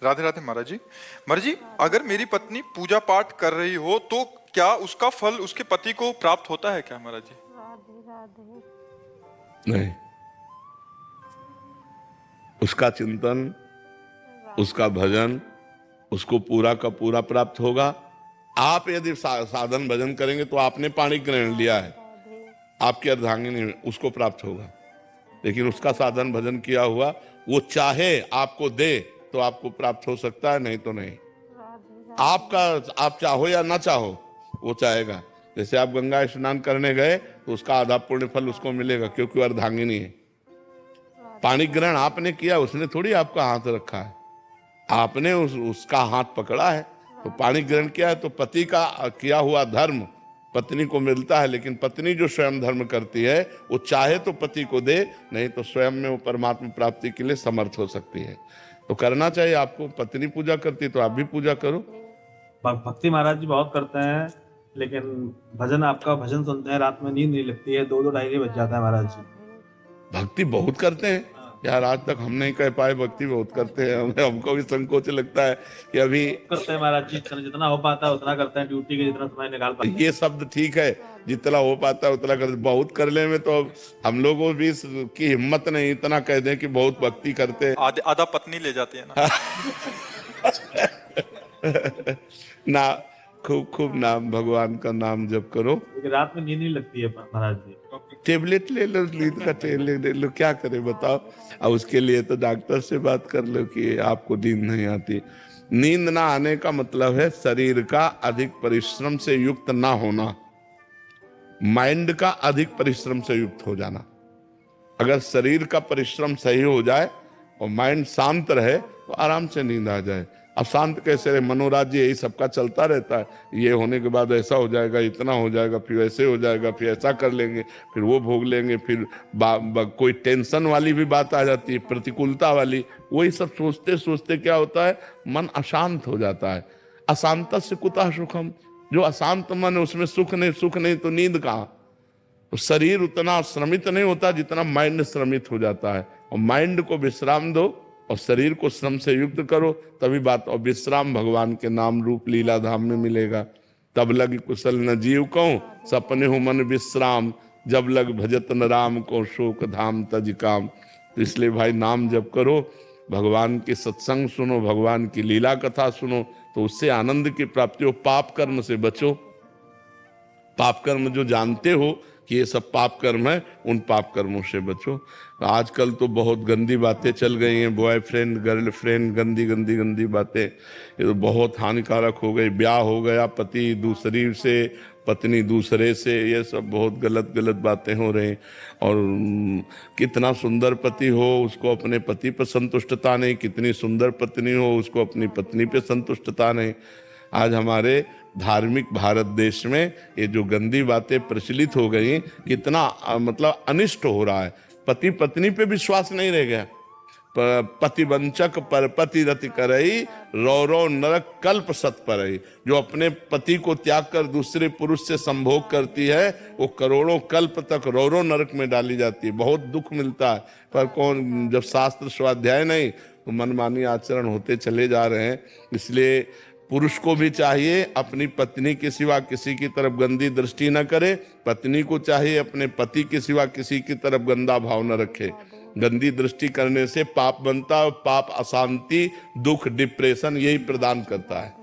राधे राधे महाराज जी। महाराज जी, अगर मेरी पत्नी पूजा पाठ कर रही हो तो क्या उसका फल उसके पति को प्राप्त होता है क्या महाराज जी? राधे राधे। नहीं, उसका चिंतन, उसका भजन उसको पूरा का पूरा प्राप्त होगा। आप यदि साधन भजन करेंगे तो आपने पाणी ग्रहण लिया है, आपकी अर्धांगिनी उसको प्राप्त होगा। लेकिन उसका साधन भजन किया हुआ वो चाहे आपको दे तो आपको प्राप्त हो सकता है, नहीं तो नहीं। आपका आप चाहो या ना चाहो वो चाहेगा। जैसे आप गंगा स्नान करने गए तो उसका आधा पुण्य फल उसको मिलेगा, क्योंकि वो अर्धांगिनी है। पाणी ग्रहण आपने किया, उसने थोड़ी आपका हाथ रखा है, आपने उसका हाथ पकड़ा है। तो पाणी ग्रहण किया है तो पति का किया हुआ धर्म पत्नी को मिलता है। लेकिन पत्नी जो स्वयं धर्म करती है वो चाहे तो पति को दे, नहीं तो स्वयं में वो परमात्मा प्राप्ति के लिए समर्थ हो सकती है। तो करना चाहिए आपको। पत्नी पूजा करती तो आप भी पूजा करो। भक्ति महाराज जी बहुत करते हैं, लेकिन भजन आपका भजन सुनते हैं, रात में नींद नहीं लगती है, 2-2 ढाई बज जाता है महाराज जी। भक्ति बहुत करते हैं यार, आज तक हम नहीं कह पाए भक्ति बहुत करते हैं। हमको भी संकोच लगता है कि अभी करते हैं महाराज जी, जितना हो पाता है उतना करते हैं, ड्यूटी के जितना समय निकाल पाते हैं। ये शब्द ठीक है, जितना हो पाता है उतना कर। बहुत करने में तो हम लोगों भी की हिम्मत नहीं इतना कह दें कि बहुत भक्ति करते हैं। आधा पत्नी ले जाती है ना। ना, खूब खूब नाम, भगवान का नाम जप करो। लेकिन रात में नींद नहीं लगती है महाराज जी। टेबलेट ले लो, नींद का टेबलेट ले लो, क्या करे बताओ। और उसके लिए तो डॉक्टर से बात कर लो कि आपको नींद नहीं आती। नींद ना आने का मतलब है शरीर का अधिक परिश्रम से युक्त ना होना, माइंड का अधिक परिश्रम से युक्त हो जाना। अगर शरीर का परिश्रम सही हो जाए और माइंड शांत रहे तो आराम से नींद आ जाए। अब शांत कैसे रहे? मनोराज्य यही सबका चलता रहता है। ये होने के बाद ऐसा हो जाएगा, इतना हो जाएगा, फिर ऐसे हो जाएगा, फिर ऐसा कर लेंगे, फिर वो भोग लेंगे, फिर कोई टेंशन वाली भी बात आ जाती है, प्रतिकूलता वाली। वही सब सोचते सोचते क्या होता है, मन अशांत हो जाता है। अशांत से कुतः सुखम, जो अशांत मन है उसमें सुख नहीं, सुख नहीं तो नींद कहाँ। तो शरीर उतना श्रमित नहीं होता जितना माइंड श्रमित हो जाता है। और माइंड को विश्राम दो और शरीर को श्रम से युक्त करो, तभी बात। और विश्राम भगवान के नाम रूप लीला धाम में मिलेगा। तब लग कुशल न जीव को सपने हो मन विश्राम, जब लग भजत न राम को शोक धाम तज काम। तो इसलिए भाई नाम जप करो, भगवान के सत्संग सुनो, भगवान की लीला कथा सुनो, तो उससे आनंद की प्राप्ति हो। पाप कर्म से बचो। पाप कर्म जो जानते हो कि ये सब पाप कर्म है, उन पाप कर्मों से बचो। आजकल तो बहुत गंदी बातें चल गई हैं, बॉयफ्रेंड गर्लफ्रेंड, गंदी गंदी गंदी बातें, ये तो बहुत हानिकारक हो गई। ब्याह हो गया पति दूसरी से, पत्नी दूसरे से, ये सब बहुत गलत गलत बातें हो रही। और कितना सुंदर पति हो उसको अपने पति पर संतुष्टता नहीं, कितनी सुंदर पत्नी हो उसको अपनी पत्नी पर संतुष्टता नहीं। आज हमारे धार्मिक भारत देश में ये जो गंदी बातें प्रचलित हो गई, कितना मतलब अनिष्ट हो रहा है। पति पत्नी पे विश्वास नहीं रह गया। पतिवंचक पर पति रति करई, रौ नरक कल्प सत परई। जो अपने पति को त्याग कर दूसरे पुरुष से संभोग करती है वो करोड़ों कल्प तक रौ नरक में डाली जाती है। बहुत दुख मिलता है। पर कौन, जब शास्त्र स्वाध्याय नहीं तो मनमानी आचरण होते चले जा रहे हैं। इसलिए पुरुष को भी चाहिए अपनी पत्नी के सिवा किसी की तरफ गंदी दृष्टि न करे। पत्नी को चाहिए अपने पति के सिवा किसी की तरफ गंदा भाव न रखे। गंदी दृष्टि करने से पाप बनता है, पाप अशांति, दुख, डिप्रेशन यही प्रदान करता है।